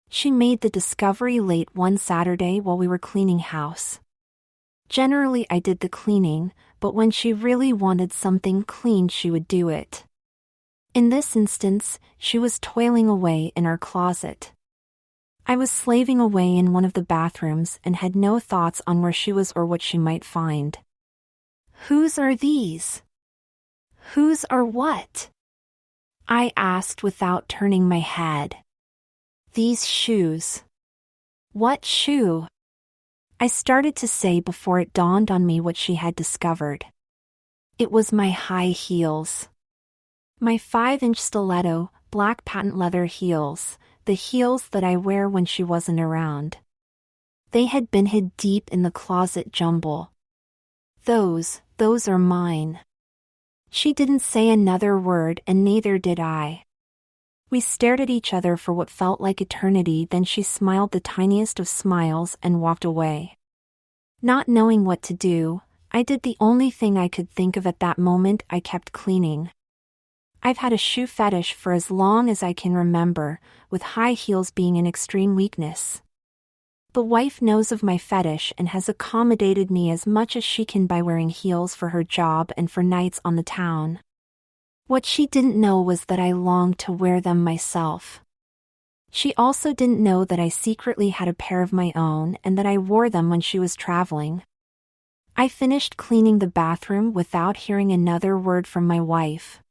She made the discovery late one Saturday while we were cleaning house. Generally I did the cleaning, but when she really wanted something cleaned she would do it. In this instance, she was toiling away in our closet. I was slaving away in one of the bathrooms and had no thoughts on where she was or what she might find. "Whose are these?" "Whose are what?" I asked without turning my head. "These shoes." "What shoe?" I started to say before it dawned on me what she had discovered. It was my high heels. My 5-inch stiletto, black patent leather heels, the heels that I wear when she wasn't around. They had been hid deep in the closet jumble. Those are mine. She didn't say another word and neither did I. We stared at each other for what felt like eternity, then she smiled the tiniest of smiles and walked away. Not knowing what to do, I did the only thing I could think of at that moment. I kept cleaning. I've had a shoe fetish for as long as I can remember, with high heels being an extreme weakness. The wife knows of my fetish and has accommodated me as much as she can by wearing heels for her job and for nights on the town. What she didn't know was that I longed to wear them myself. She also didn't know that I secretly had a pair of my own and that I wore them when she was traveling. I finished cleaning the bathroom without hearing another word from my wife.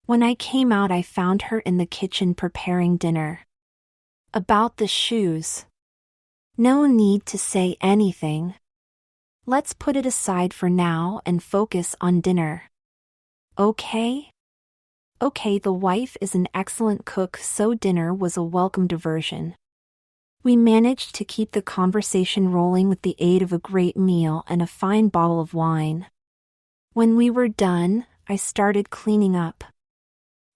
When I came out, I found her in the kitchen preparing dinner. About the shoes. No need to say anything. Let's put it aside for now and focus on dinner. Okay? Okay, the wife is an excellent cook, so dinner was a welcome diversion. We managed to keep the conversation rolling with the aid of a great meal and a fine bottle of wine. When we were done, I started cleaning up.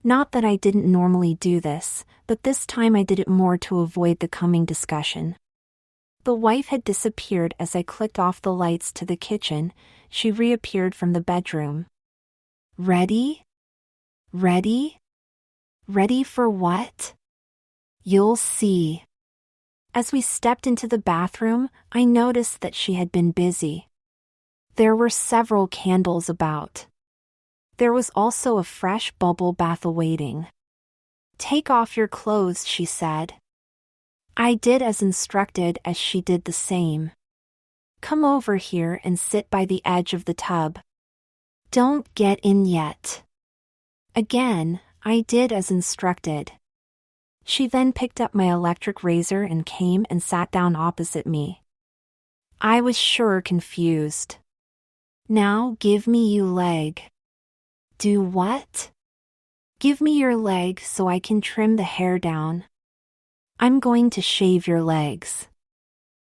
Not that I didn't normally do this, but this time I did it more to avoid the coming discussion. The wife had disappeared as I clicked off the lights to the kitchen. She reappeared from the bedroom. "Ready? Ready? Ready for what?" "You'll see." As we stepped into the bathroom, I noticed that she had been busy. There were several candles about. There was also a fresh bubble bath awaiting. "Take off your clothes," she said. I did as instructed, as she did the same. "Come over here and sit by the edge of the tub." "Don't get in yet." Again, I did as instructed. She then picked up my electric razor and came and sat down opposite me. I was sure confused. "Now give me your leg." "Do what?" "Give me your leg so I can trim the hair down." "I'm going to shave your legs."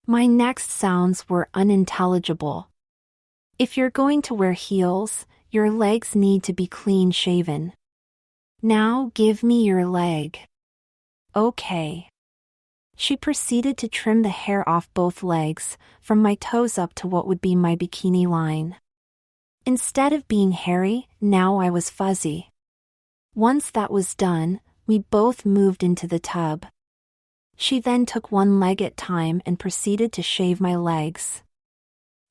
My next sounds were unintelligible. "If you're going to wear heels, your legs need to be clean shaven." "Now give me your leg." "Okay." She proceeded to trim the hair off both legs, from my toes up to what would be my bikini line. Instead of being hairy, now I was fuzzy. Once that was done, we both moved into the tub. She then took one leg at a time and proceeded to shave my legs.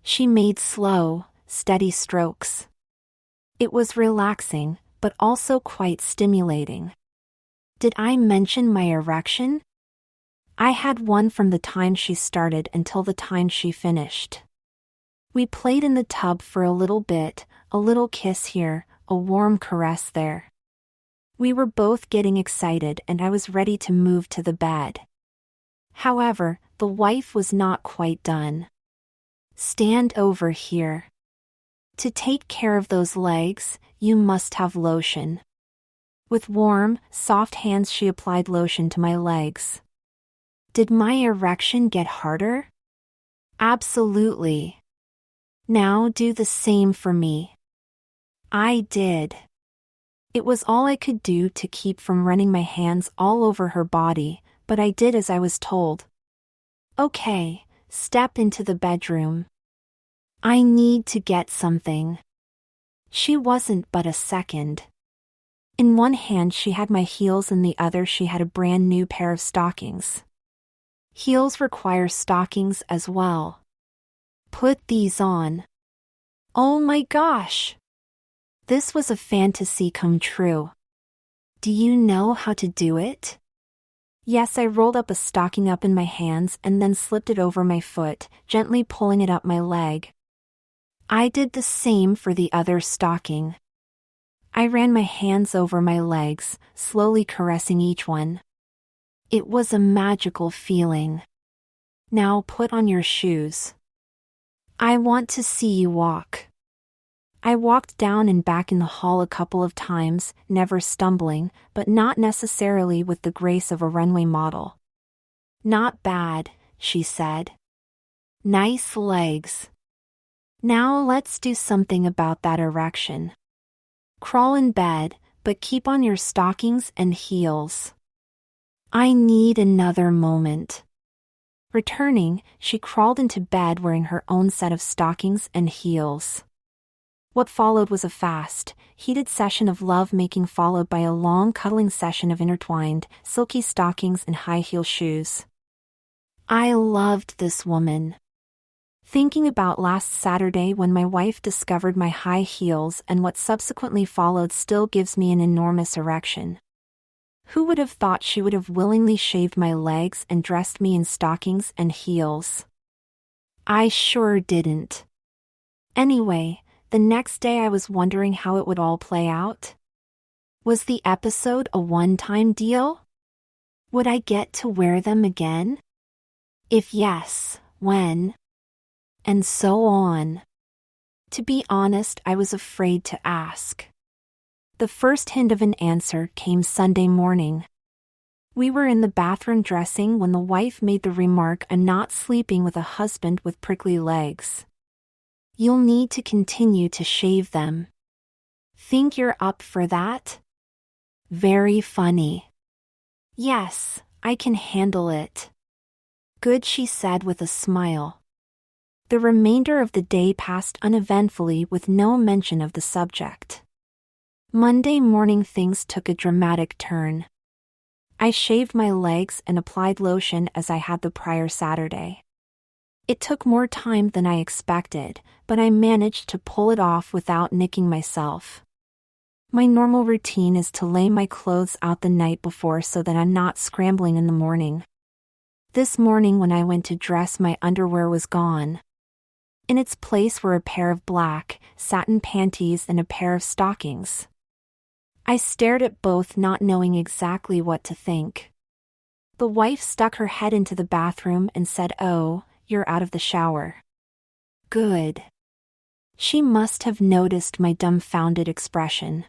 She made slow, steady strokes. It was relaxing, but also quite stimulating. Did I mention my erection? I had one from the time she started until the time she finished. We played in the tub for a little bit, a little kiss here, a warm caress there. We were both getting excited and I was ready to move to the bed. However, the wife was not quite done. "Stand over here. To take care of those legs, you must have lotion." With warm, soft hands she applied lotion to my legs. Did my erection get harder? Absolutely. "Now do the same for me." I did. It was all I could do to keep from running my hands all over her body, but I did as I was told. "Okay, step into the bedroom. I need to get something." She wasn't but a second. In one hand she had my heels, in the other she had a brand new pair of stockings. Heels require stockings as well. Put these on. Oh my gosh! This was a fantasy come true. Do you know how to do it? Yes, I rolled up a stocking up in my hands and then slipped it over my foot, gently pulling it up my leg. I did the same for the other stocking. I ran my hands over my legs, slowly caressing each one. It was a magical feeling. Now put on your shoes. I want to see you walk. I walked down and back in the hall a couple of times, never stumbling, but not necessarily with the grace of a runway model. Not bad, she said. Nice legs. Now let's do something about that erection. Crawl in bed, but keep on your stockings and heels. I need another moment. Returning, she crawled into bed wearing her own set of stockings and heels. What followed was a fast, heated session of love-making followed by a long cuddling session of intertwined, silky stockings and high-heel shoes. I loved this woman. Thinking about last Saturday when my wife discovered my high heels and what subsequently followed still gives me an enormous erection. Who would have thought she would have willingly shaved my legs and dressed me in stockings and heels? I sure didn't. Anyway, the next day I was wondering how it would all play out. Was the episode a one-time deal? Would I get to wear them again? If yes, when? And so on. To be honest, I was afraid to ask. The first hint of an answer came Sunday morning. We were in the bathroom dressing when the wife made the remark, "I'm not sleeping with a husband with prickly legs. You'll need to continue to shave them. Think you're up for that?" Very funny. Yes, I can handle it. Good, she said with a smile. The remainder of the day passed uneventfully with no mention of the subject. Monday morning things took a dramatic turn. I shaved my legs and applied lotion as I had the prior Saturday. It took more time than I expected, but I managed to pull it off without nicking myself. My normal routine is to lay my clothes out the night before so that I'm not scrambling in the morning. This morning when I went to dress, my underwear was gone. In its place were a pair of black, satin panties and a pair of stockings. I stared at both, not knowing exactly what to think. The wife stuck her head into the bathroom and said, "Oh, you're out of the shower." Good. She must have noticed my dumbfounded expression.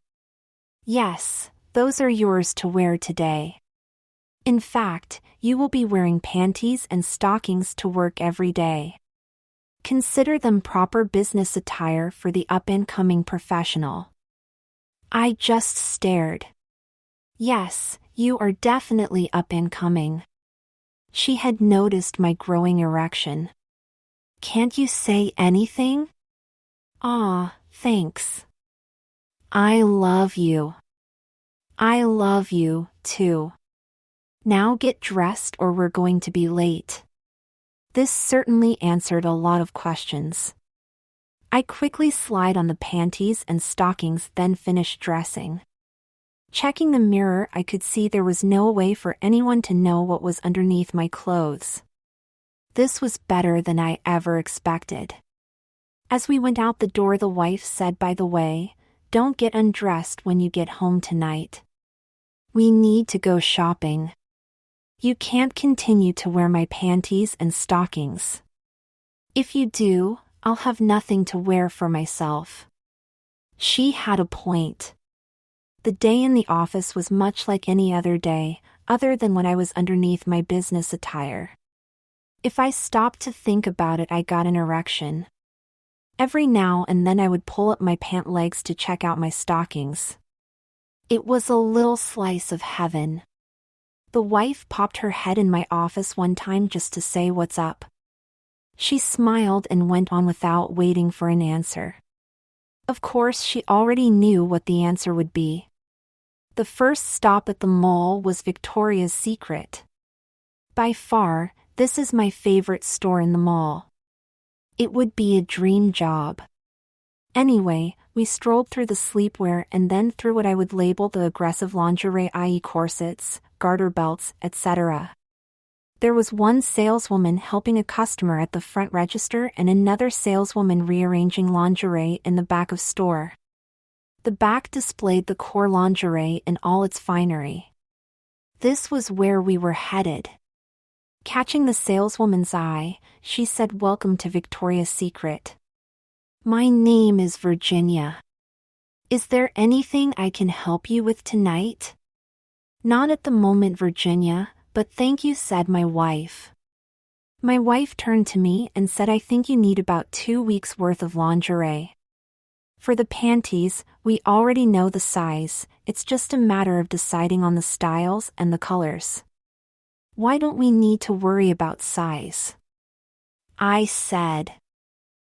Yes, those are yours to wear today. In fact, you will be wearing panties and stockings to work every day. Consider them proper business attire for the up-and-coming professional. I just stared. Yes, you are definitely up-and-coming. She had noticed my growing erection. Can't you say anything? Ah, thanks. I love you. I love you, too. Now get dressed or we're going to be late. This certainly answered a lot of questions. I quickly slid on the panties and stockings, then finished dressing. Checking the mirror, I could see there was no way for anyone to know what was underneath my clothes. This was better than I ever expected. As we went out the door, the wife said, "By the way, don't get undressed when you get home tonight. We need to go shopping. You can't continue to wear my panties and stockings. If you do, I'll have nothing to wear for myself." She had a point. The day in the office was much like any other day, other than when I was underneath my business attire. If I stopped to think about it, I got an erection. Every now and then I would pull up my pant legs to check out my stockings. It was a little slice of heaven. The wife popped her head in my office one time just to say what's up. She smiled and went on without waiting for an answer. Of course, she already knew what the answer would be. The first stop at the mall was Victoria's Secret. By far, This is my favorite store in the mall. It would be a dream job. Anyway, we strolled through the sleepwear and then through what I would label the aggressive lingerie, i.e. corsets, garter belts, etc. There was one saleswoman helping a customer at the front register and another saleswoman rearranging lingerie in the back of store. The back displayed the core lingerie in all its finery. This was where we were headed. Catching the saleswoman's eye, she said, "Welcome to Victoria's Secret. My name is Virginia. Is there anything I can help you with tonight?" "Not at the moment, Virginia, but thank you," said my wife. My wife turned to me and said, "I think you need about 2 weeks' worth of lingerie. For the panties, we already know the size, it's just a matter of deciding on the styles and the colors. Why don't we need to worry about size?" I said.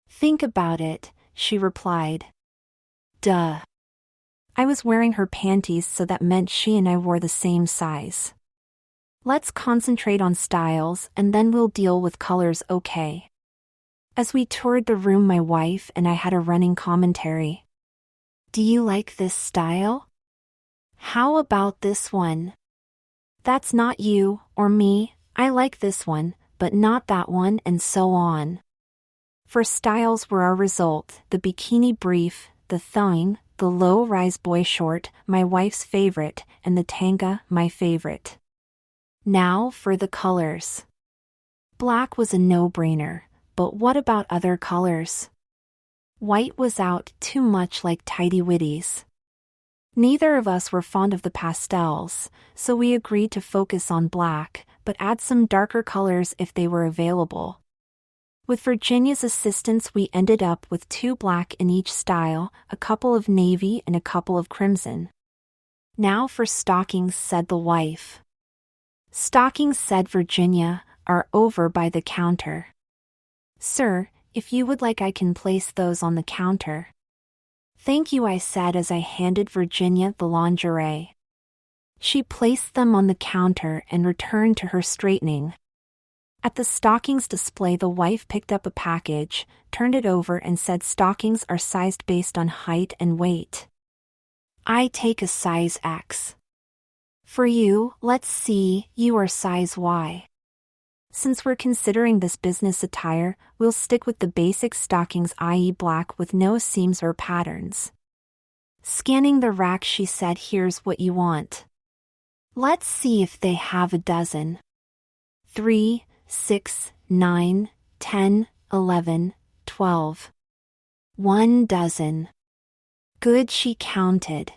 "Think about it," she replied. Duh. I was wearing her panties, so that meant she and I wore the same size. Let's concentrate on styles and then we'll deal with colors, okay? As we toured the room, my wife and I had a running commentary. "Do you like this style? How about this one? That's not you or me, I like this one, but not that one," and so on. For styles were our result: the bikini brief, the thong, the low-rise boy short, my wife's favorite, and the tanga, my favorite. Now for the colors. Black was a no-brainer, but what about other colors? White was out, too much like Tidy Whities. Neither of us were fond of the pastels, so we agreed to focus on black, but add some darker colors if they were available. With Virginia's assistance, we ended up with 2 black in each style, a couple of navy and a couple of crimson. "Now for stockings," said the wife. "Stockings," said Virginia, "are over by the counter." "Sir, if you would like, I can place those on the counter." "Thank you," I said as I handed Virginia the lingerie. She placed them on the counter and returned to her straightening. At the stockings display, the wife picked up a package, turned it over and said, "Stockings are sized based on height and weight. I take a size X. For you, let's see, you are size Y. Since we're considering this business attire, we'll stick with the basic stockings, i.e. black with no seams or patterns." Scanning the rack, she said, "Here's what you want. Let's see if they have a dozen. 3, 6, 9, 10, 11, 12. 1 dozen. Good," she counted.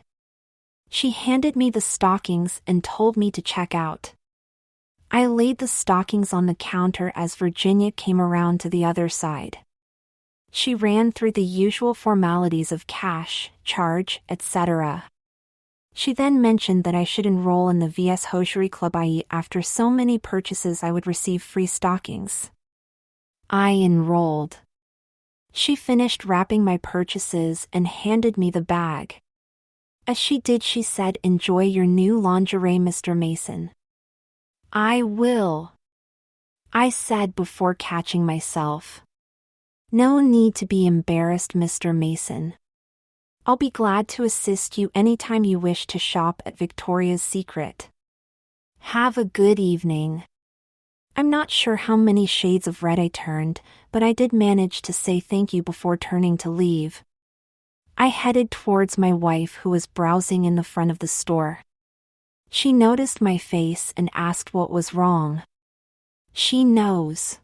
She handed me the stockings and told me to check out. I laid the stockings on the counter as Virginia came around to the other side. She ran through the usual formalities of cash, charge, etc. She then mentioned that I should enroll in the VS Hosiery Club, i.e. after so many purchases I would receive free stockings. I enrolled. She finished wrapping my purchases and handed me the bag. As she did, she said, "Enjoy your new lingerie, Mr. Mason." "I will," I said before catching myself. "No need to be embarrassed, Mr. Mason. I'll be glad to assist you anytime you wish to shop at Victoria's Secret. Have a good evening." I'm not sure how many shades of red I turned, but I did manage to say thank you before turning to leave. I headed towards my wife, who was browsing in the front of the store. She noticed my face and asked what was wrong. She knows.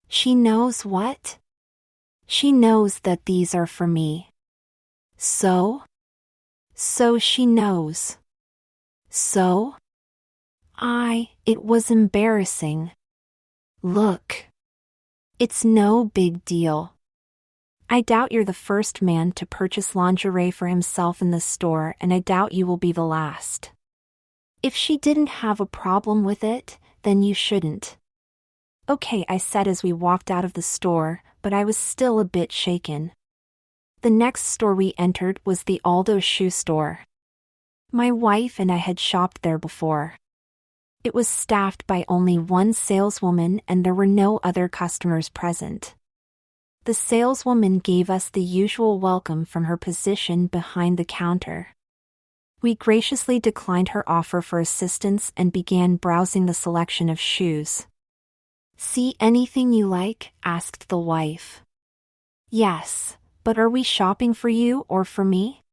She knows what? She knows that these are for me. So she knows. So? It was embarrassing. Look. It's no big deal. I doubt you're the first man to purchase lingerie for himself in this store, and I doubt you will be the last. If she didn't have a problem with it, then you shouldn't. Okay, I said as we walked out of the store, but I was still a bit shaken. The next store we entered was the Aldo shoe store. My wife and I had shopped there before. It was staffed by only one saleswoman and there were no other customers present. The saleswoman gave us the usual welcome from her position behind the counter. We graciously declined her offer for assistance and began browsing the selection of shoes. "See anything you like?" asked the wife. "Yes, but are we shopping for you or for me?"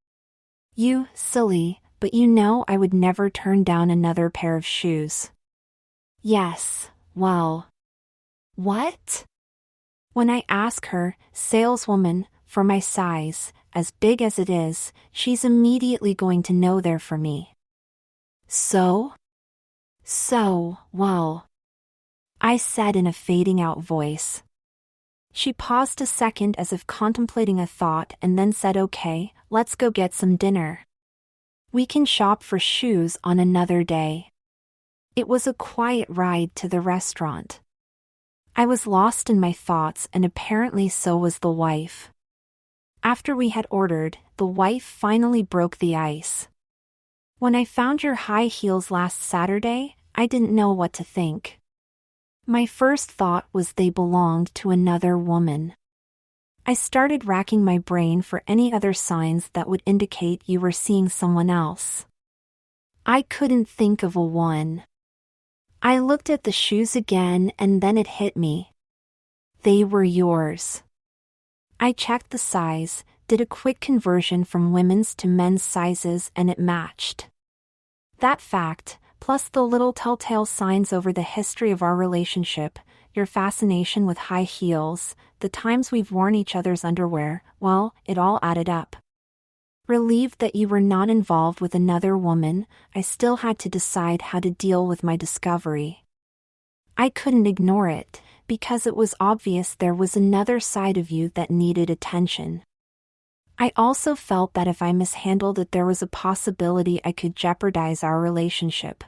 "You, silly, but you know I would never turn down another pair of shoes." "Yes, well." "What?" When I ask her, "Saleswoman, for my size, as big as it is, she's immediately going to know they're for me." So, well, I said in a fading out voice. She paused a second as if contemplating a thought and then said, "Okay, let's go get some dinner. We can shop for shoes on another day." It was a quiet ride to the restaurant. I was lost in my thoughts and apparently so was the wife. After we had ordered, the wife finally broke the ice. "When I found your high heels last Saturday, I didn't know what to think. My first thought was they belonged to another woman. I started racking my brain for any other signs that would indicate you were seeing someone else. I couldn't think of a one. I looked at the shoes again and then it hit me. They were yours." I checked the size, did a quick conversion from women's to men's sizes and it matched. That fact, plus the little telltale signs over the history of our relationship, your fascination with high heels, the times we've worn each other's underwear, well, it all added up. Relieved that you were not involved with another woman, I still had to decide how to deal with my discovery. I couldn't ignore it, because it was obvious there was another side of you that needed attention. I also felt that if I mishandled it there was a possibility I could jeopardize our relationship.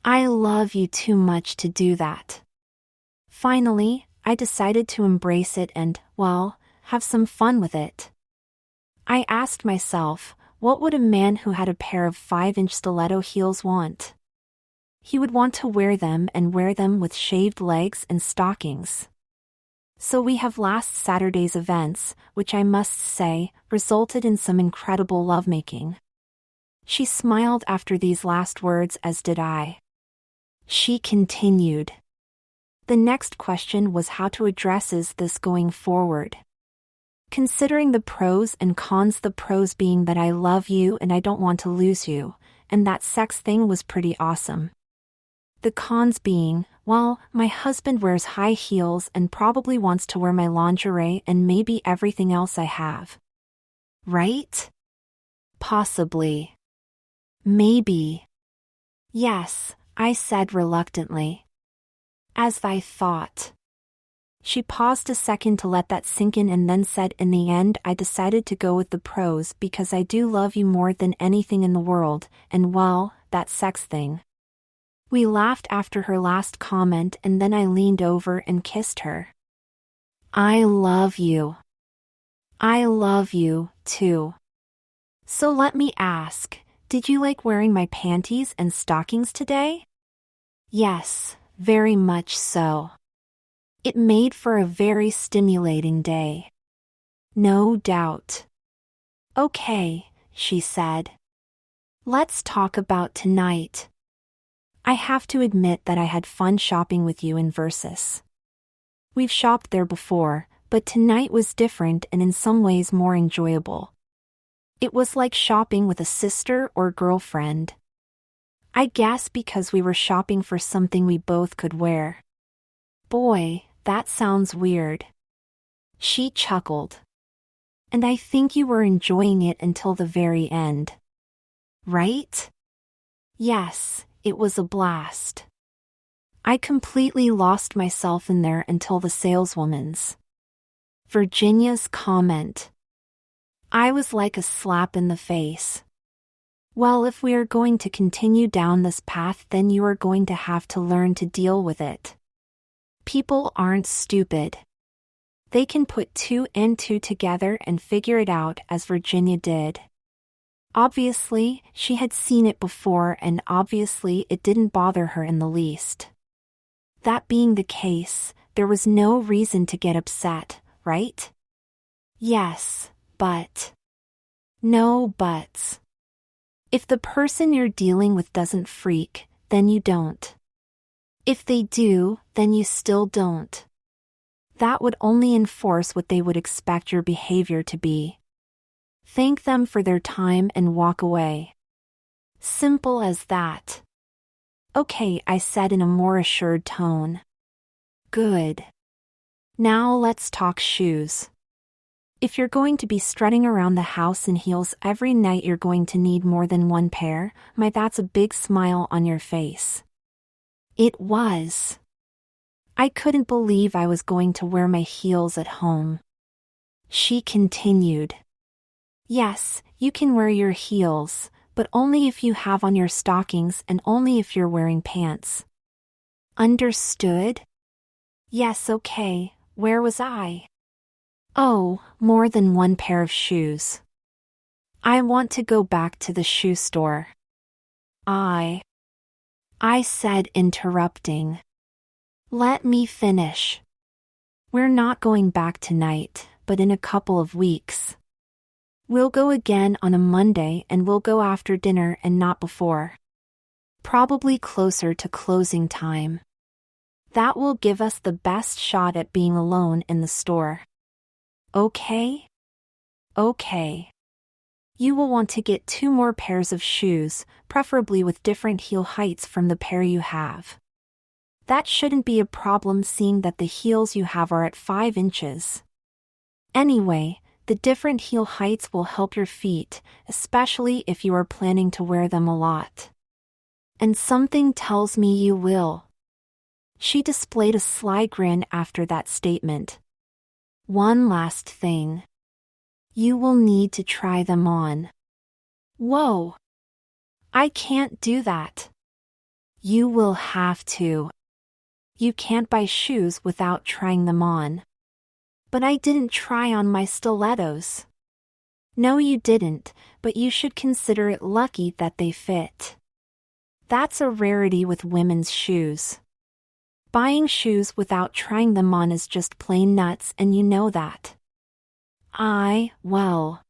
I love you too much to do that. Finally, I decided to embrace it and, well, have some fun with it. I asked myself, what would a man who had a pair of 5-inch stiletto heels want? He would want to wear them and wear them with shaved legs and stockings. So we have last Saturday's events, which I must say, resulted in some incredible lovemaking. She smiled after these last words, as did I. She continued. The next question was how to address this going forward. Considering the pros and cons, the pros being that I love you and I don't want to lose you, and that sex thing was pretty awesome. The cons being, well, my husband wears high heels and probably wants to wear my lingerie and maybe everything else I have. Right? Possibly. Maybe. Yes, I said reluctantly. As I thought. She paused a second to let that sink in and then said, in the end I decided to go with the pros because I do love you more than anything in the world, and well, that sex thing. We laughed after her last comment and then I leaned over and kissed her. I love you. I love you, too. So let me ask, did you like wearing my panties and stockings today? Yes, very much so. It made for a very stimulating day. No doubt. Okay, she said. Let's talk about tonight. I have to admit that I had fun shopping with you in Versus. We've shopped there before, but tonight was different and in some ways more enjoyable. It was like shopping with a sister or girlfriend. I guess because we were shopping for something we both could wear. Boy, that sounds weird. She chuckled. And I think you were enjoying it until the very end. Right? Yes, it was a blast. I completely lost myself in there until the saleswoman's. Virginia's comment. I was like a slap in the face. Well, if we are going to continue down this path, then you are going to have to learn to deal with it. People aren't stupid. They can put 2 and 2 together and figure it out, as Virginia did. Obviously, she had seen it before and obviously it didn't bother her in the least. That being the case, there was no reason to get upset, right? Yes, but. No buts. If the person you're dealing with doesn't freak, then you don't. If they do, then you still don't. That would only enforce what they would expect your behavior to be. Thank them for their time and walk away. Simple as that. Okay, I said in a more assured tone. Good. Now let's talk shoes. If you're going to be strutting around the house in heels every night, you're going to need more than one pair. That's a big smile on your face. It was. I couldn't believe I was going to wear my heels at home. She continued. Yes, you can wear your heels, but only if you have on your stockings and only if you're wearing pants. Understood? Yes, okay, where was I? Oh, more than one pair of shoes. I want to go back to the shoe store. I said, interrupting. Let me finish. We're not going back tonight, but in a couple of weeks. We'll go again on a Monday and we'll go after dinner and not before. Probably closer to closing time. That will give us the best shot at being alone in the store. Okay? Okay. You will want to get 2 more pairs of shoes, preferably with different heel heights from the pair you have. That shouldn't be a problem seeing that the heels you have are at 5 inches. Anyway, the different heel heights will help your feet, especially if you are planning to wear them a lot. And something tells me you will. She displayed a sly grin after that statement. One last thing. You will need to try them on. Whoa! I can't do that. You will have to. You can't buy shoes without trying them on. But I didn't try on my stilettos. No, you didn't, but you should consider it lucky that they fit. That's a rarity with women's shoes. Buying shoes without trying them on is just plain nuts, and you know that. Well.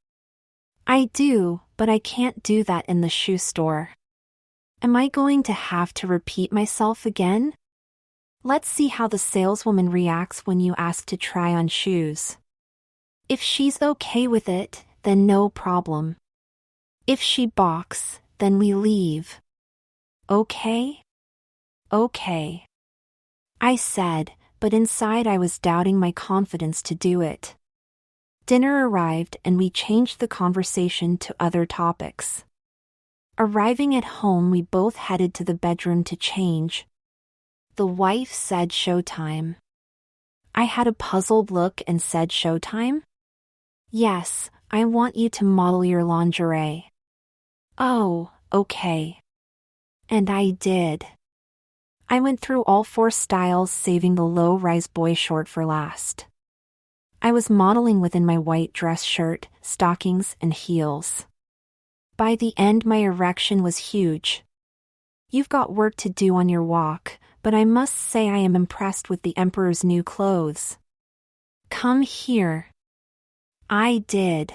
I do, but I can't do that in the shoe store. Am I going to have to repeat myself again? Let's see how the saleswoman reacts when you ask to try on shoes. If she's okay with it, then no problem. If she balks, then we leave. Okay? Okay. I said, but inside I was doubting my confidence to do it. Dinner arrived and we changed the conversation to other topics. Arriving at home, we both headed to the bedroom to change. The wife said showtime. I had a puzzled look and said showtime? Yes, I want you to model your lingerie. Oh, okay. And I did. I went through all 4 styles, saving the low-rise boy short for last. I was modeling within my white dress shirt, stockings, and heels. By the end, my erection was huge. You've got work to do on your walk, but I must say I am impressed with the Emperor's new clothes. Come here. I did.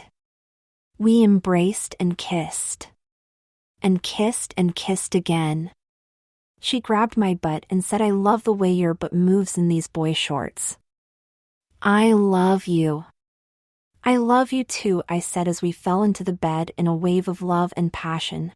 We embraced and kissed. And kissed and kissed again. She grabbed my butt and said, I love the way your butt moves in these boy shorts. I love you. I love you too, I said as we fell into the bed in a wave of love and passion.